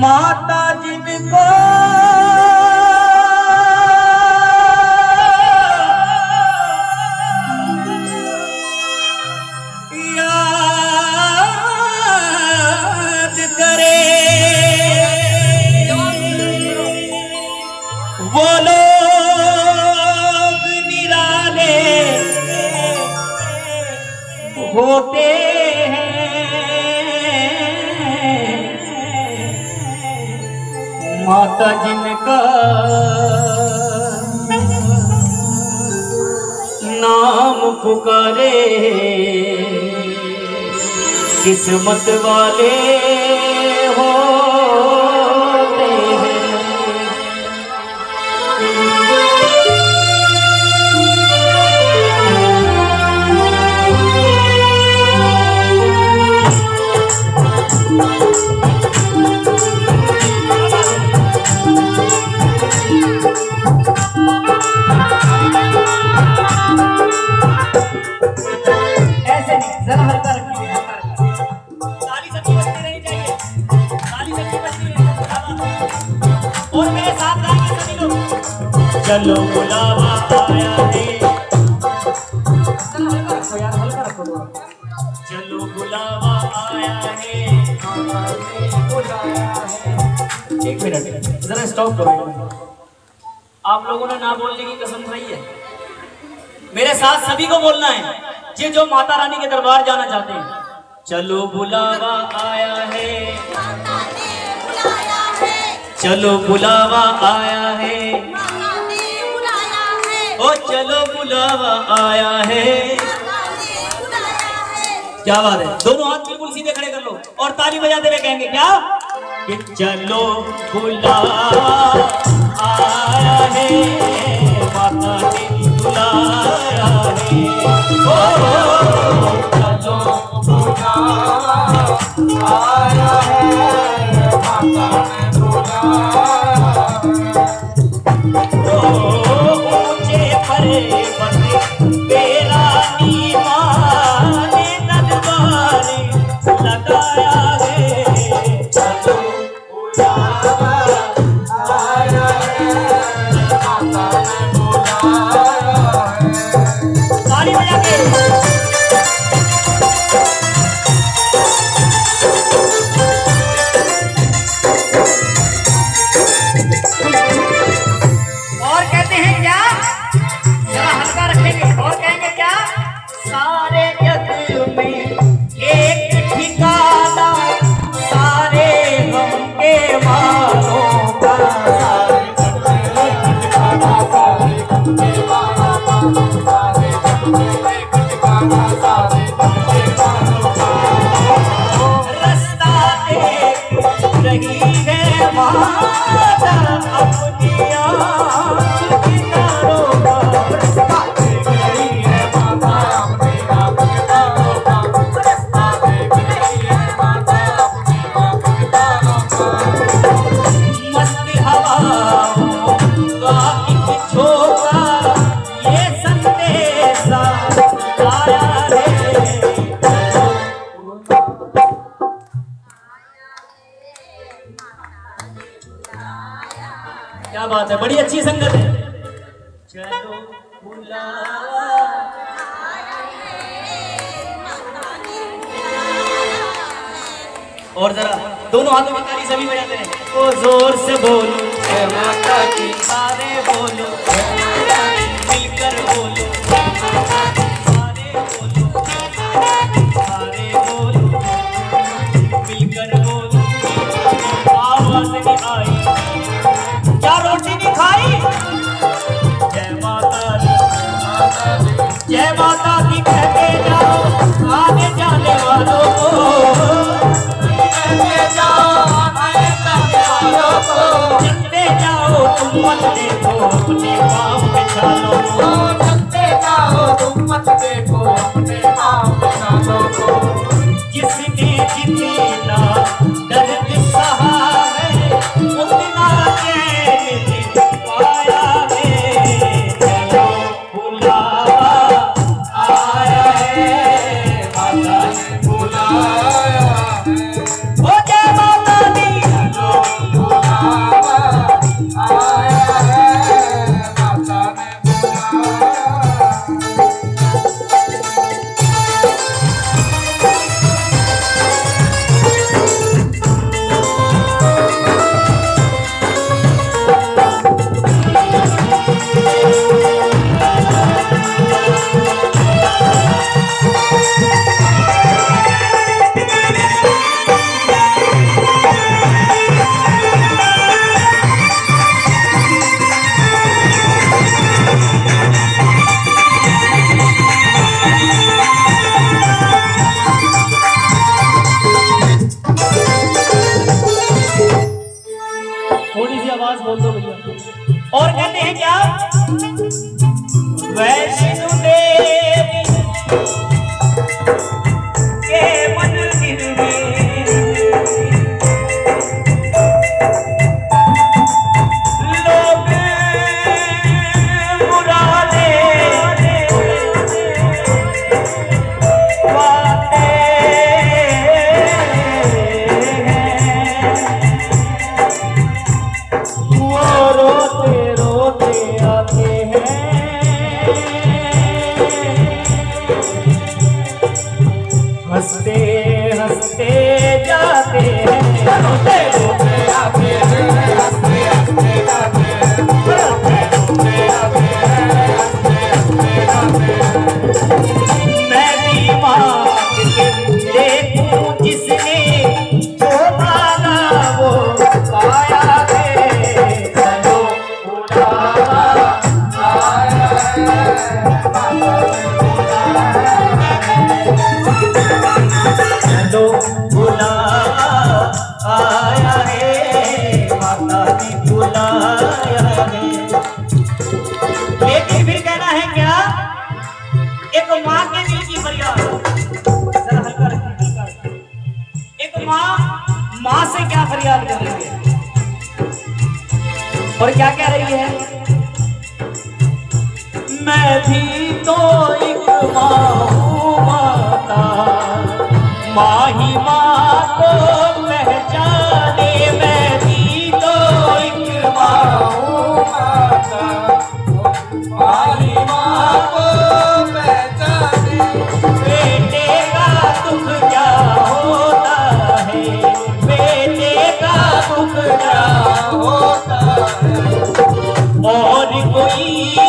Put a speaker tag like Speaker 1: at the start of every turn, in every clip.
Speaker 1: माता जिनको याद करे वो लोग निराले होते हैं। माता जिनका नाम पुकारे किस्मत वाले होते हैं। जरा हल्का रखिए, ताली सबकी बजती रहनी चाहिए, ताली सबकी बजती रहनी चाहिए। और मेरे साथ गाएंगे सभी लोग। चलो बुलावा आया है, जरा हल्का रखो यार, हल्का रखो। चलो बुलावा आया है, एक मिनट जरा स्टॉप करो। आप लोगों ने ना बोलने की कसम खाई है, मेरे साथ सभी को बोलना है ये जो माता रानी के दरबार जाना चाहते हैं। चलो बुलावा आया है, चलो बुलावा आया है, ओ चलो बुलावा आया है। क्या बात है, दोनों हाथ बिल्कुल सीधे खड़े कर लो और ताली बजाते हुए कहेंगे क्या कि चलो बुलावा आया है, माता ने बुलाया है। चलो बुलावा आया है, माता ने बुलाया। ऊंचे परे बने बेरानी माँ ने दरबार लगाया है। चलो बुलावा आया है, माता ने बुलाया है। ताली बजा के और कहते हैं क्या, जरा हल्का रखेंगे और कहेंगे क्या, सारे जग में एक ठिकाना सारे गम के मारों का। रास्ता देख रही है माता अपनी आँख किनारों का। रास्ता देख रही है माता अपनी आँख किनारों का। रास्ता देख रही है माता अपनी आँख किनारों का। मस्त हवाओं का एक झोंका ये संदेशा आया है। क्या बात है, बड़ी अच्छी संगत है। चलो बुलावा और जरा दोनों हाथों में ताली सभी बजाते हैं। ओ जोर से बोलो जय माता की, सारे बोलो मिलकर बोलो, सारे बोलो, सारे बोलो मिलकर बोलो। आवाज नहीं आई, क्या रोटी नहीं खाई? जय माता दी, जय माता दी कहते जाओ आने जाने वालों को, कहते जाओ आने जाने वालों को। जितने जाओ तुम मत हैं क्या, वैष्णो देवी के मंदिर में लोग मुरादे पाते हैं, वो रोते रोते आते हैं, हंसते हंसते जाते हैं, रोते रोते आते हैं, हंसते हंसते जाते हैं, रोते रोते आते हैं, हंसते हंसते जाते हैं। मैं भी मांग के देखूं जिसने जो मांगा वो पाया है, चलो बुलावा आया है, चलो बुलावा आया है, माता ने बुलाया है। लेकिन फिर कहना है क्या, एक माँ के दिल की फरियाद, जरा हल्का रखिए, हल्का। एक माँ से क्या फरियाद कर रही है और क्या कह रही है, मैं भी तो एक माँ हूँ माता, माँ ही माँ को पहचाने, मैं भी तो एक माँ हूँ माता, माँ ही माँ को पहचाने, बेटे का दुख क्या होता है, बेटे का दुख क्या होता है, और कोई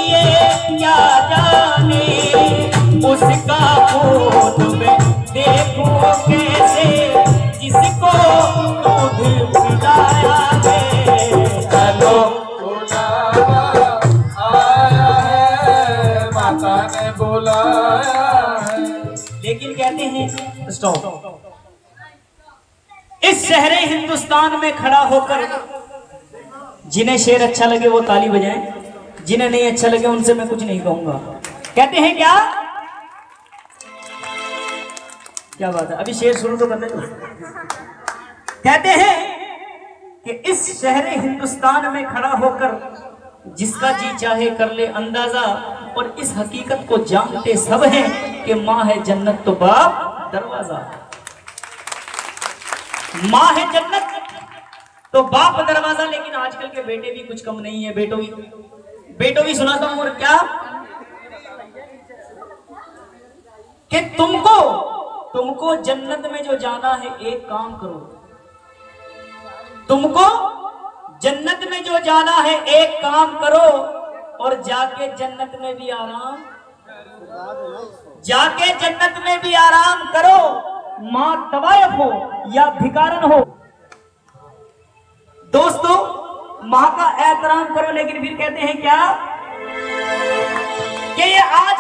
Speaker 1: ये क्या जाने, उसका खून में देखूं कैसे, जिसको दूध पिलाया है, चलो बुलावा आया है, माता ने बुलाया है। लेकिन कहते हैं स्टॉप, इस शहरे हिंदुस्तान में खड़ा होकर जिन्हें शेर अच्छा लगे वो ताली बजाएं, जिन्हें नहीं अच्छा लगे उनसे मैं कुछ नहीं कहूंगा। कहते हैं क्या, क्या बात है, अभी शेर शुरू तो करने दो। कहते हैं कि इस शहरे हिंदुस्तान में खड़ा होकर जिसका जी चाहे कर ले अंदाजा, और इस हकीकत को जानते सब हैं कि माँ है जन्नत तो बाप दरवाजा, माँ है जन्नत तो बाप दरवाजा। लेकिन आजकल के बेटे भी कुछ कम नहीं है, बेटो भी सुनाता हूं, और क्या कि तुमको जन्नत में जो जाना है एक काम करो, तुमको जन्नत में जो जाना है एक काम करो, और जाके जन्नत में भी आराम करो, माँ तवायफ हो या भिकारन हो। दोस्तों, माँ का एहतराम करो। लेकिन फिर कहते हैं क्या कि ये आज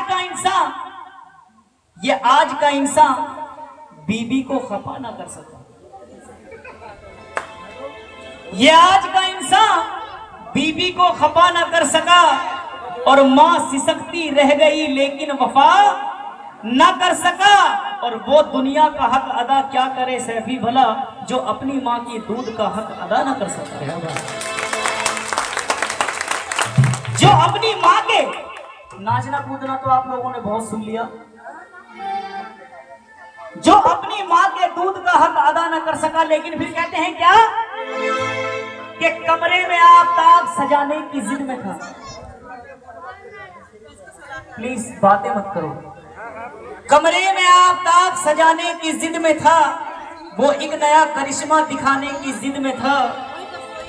Speaker 1: का इंसान बीबी को खफा ना कर सका, ये आज का इंसान बीबी को खफा ना कर सका, और माँ सिसकती रह गई लेकिन वफा ना कर सका, और वो दुनिया का हक अदा क्या करे सैफी भला, जो अपनी माँ की दूध का हक अदा ना कर सका, जो अपनी माँ के नाचना कूदना तो आप लोगों ने बहुत सुन लिया, जो अपनी माँ के दूध का हक अदा न कर सका। लेकिन फिर कहते हैं क्या कि कमरे में आफताब सजाने की जिद में था। प्लीज बातें मत करो। कमरे में आफताब सजाने की जिद में था, वो एक नया करिश्मा दिखाने की जिद में था।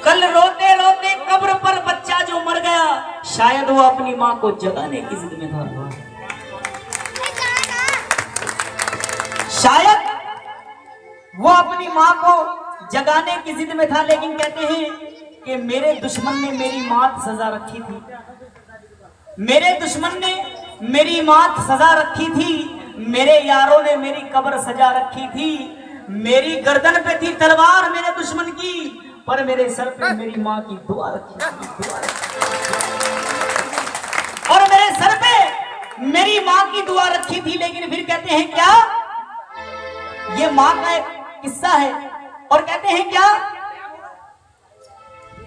Speaker 1: कल रोते रोते कब्र पर बच्चा जो मर गया, शायद वो अपनी माँ को जगाने की जिद में था, शायद वो अपनी माँ को जगाने की जिद में था। लेकिन कहते हैं कि मेरे दुश्मन ने मेरी मात सजा रखी थी, मेरे दुश्मन ने मेरी मात सजा रखी थी, मेरे यारों ने मेरी कब्र सजा रखी थी, मेरी गर्दन पे थी तलवार मेरे दुश्मन की, पर मेरे सर पे मेरी माँ की दुआ रखी थी, और मेरे सर पे मेरी माँ की दुआ रखी थी। लेकिन फिर कहते हैं क्या, ये माँ का एक किस्सा है, और कहते हैं क्या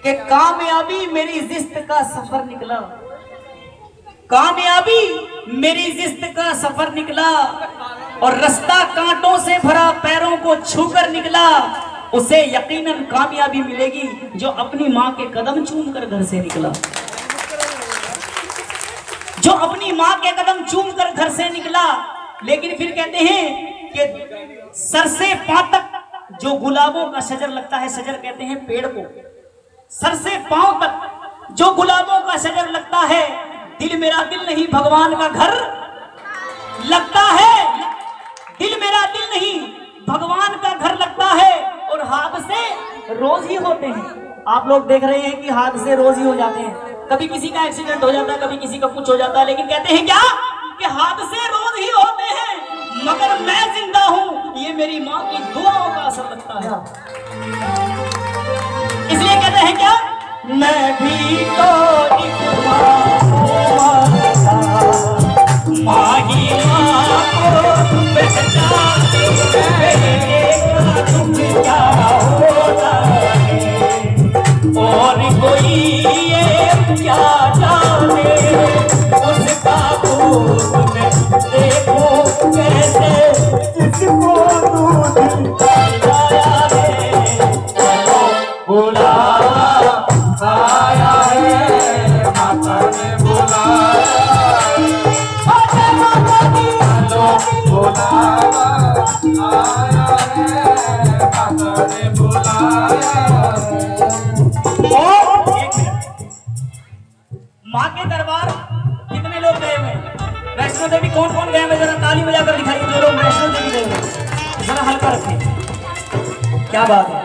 Speaker 1: कि कामयाबी मेरी जिस्त का सफर निकला, कामयाबी मेरी जिस्त का सफर निकला, और रास्ता कांटों से भरा पैरों को छूकर निकला। उसे यकीनन कामयाबी मिलेगी जो अपनी माँ के कदम चूमकर घर से निकला, जो अपनी माँ के कदम चूमकर घर से निकला। लेकिन फिर कहते हैं कि सर से पांव तक जो गुलाबों का शजर लगता है, शजर कहते हैं पेड़ को, सर से पांव तक जो गुलाबों का शजर लगता है, दिल मेरा दिल नहीं भगवान का घर लगता है, दिल मेरा दिल नहीं भगवान का घर लगता है। और हादसे रोज ही होते हैं, आप लोग देख रहे हैं कि हादसे रोज ही हो जाते हैं, कभी किसी का एक्सीडेंट हो जाता है, कभी किसी का कुछ हो जाता है। लेकिन कहते हैं क्या कि हादसे रोज ही होते हैं, मगर मैं जिंदा हूं, ये मेरी माँ की दुआओं का असर लगता है। इसलिए कहते हैं क्या, मैं भी तो एक माँ ही माँ को पहचाने, क्या होता है और कोई ये क्या जाने, उसका दूध देखो कैसे जिसको दूध पिलाया है, बुला आया है माता ने बुलाया, माता ने बुलाया आया है, माता ने बुलाया। माँ के दरबार कितने लोग गए हुए? वैष्णो देवी कौन कौन गए हुए? जरा ताली बजाकर दिखाइए जो लोग वैष्णो देवी गए हुए, जरा हल्का रखें। क्या बात है।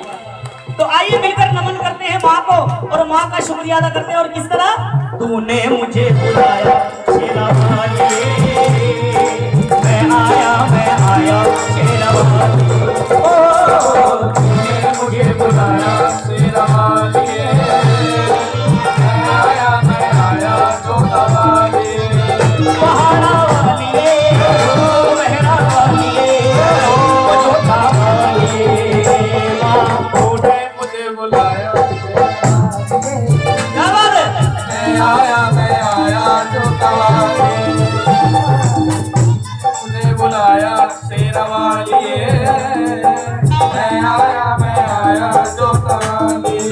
Speaker 1: तो आइए मिलकर नमन करते हैं माँ को, और माँ का शुक्रिया अदा करते हैं। और किस तरह, तूने मुझे बुलाया शेरा वाली, मैं आया शेरा वाली, ओ तूने मुझे बुलाया शेरा वाली, मैं आया जोता वाली, पहाड़ा वाली, मेहरा वाली, जोता वाली, तूने मुझे बुलाया, क्या बात है, मैं आया जोता वाली, मुझे बुलाया शेरा वाली, मैं आया जोता वाली।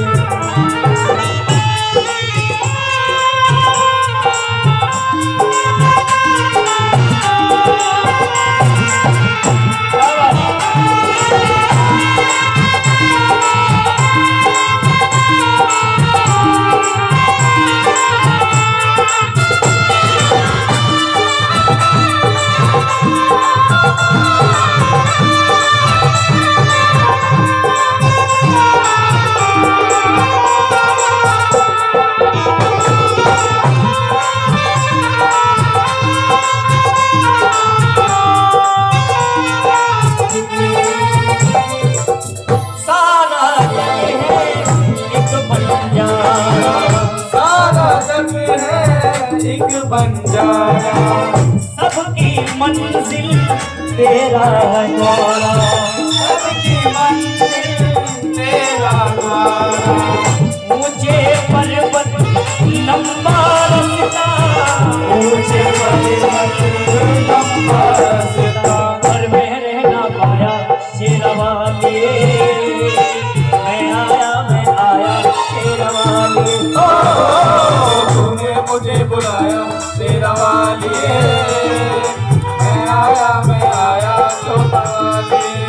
Speaker 1: एक बंजारा सबकी मंजिल तेरा द्वारा, सबकी मंजिल तेरा द्वारा, मुझे पर्वत लंबा रास्ता, मुझे पर्वत लंबा रास्ता, पर मैं रह ना पाया शेरा वाली, मैं आया शेरा वाली, तूने मुझे बुलाया शेरा वाली, मैं आया जोता वाली।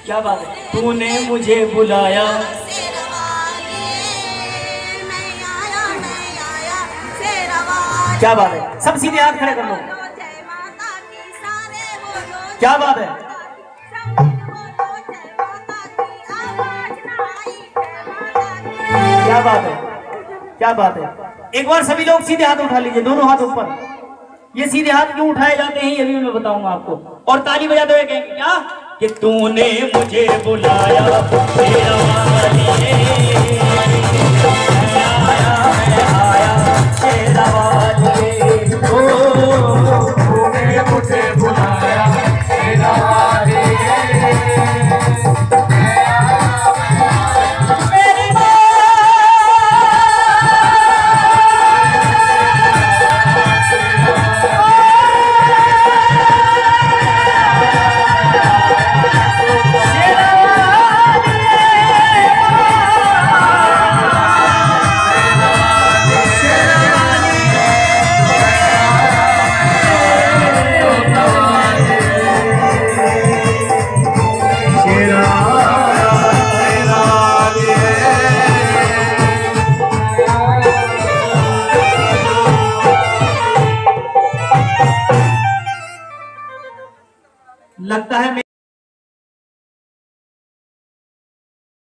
Speaker 1: क्या बात है, तूने मुझे बुलाया, क्या बात है, सब सीधे हाथ खड़े कर लो, क्या बात है, क्या बात है, क्या बात है। एक बार सभी लोग सीधे हाथ उठा लीजिए, दोनों हाथ ऊपर। ये सीधे हाथ क्यों उठाए जाते हैं ये भी मैं बताऊंगा आपको। और ताली बजाते हुए कहेंगे क्या कि तूने मुझे बुलाया तेरा वाली आया तेरा वाली, तूने मुझे बुलाया तेरा वाली। लगता है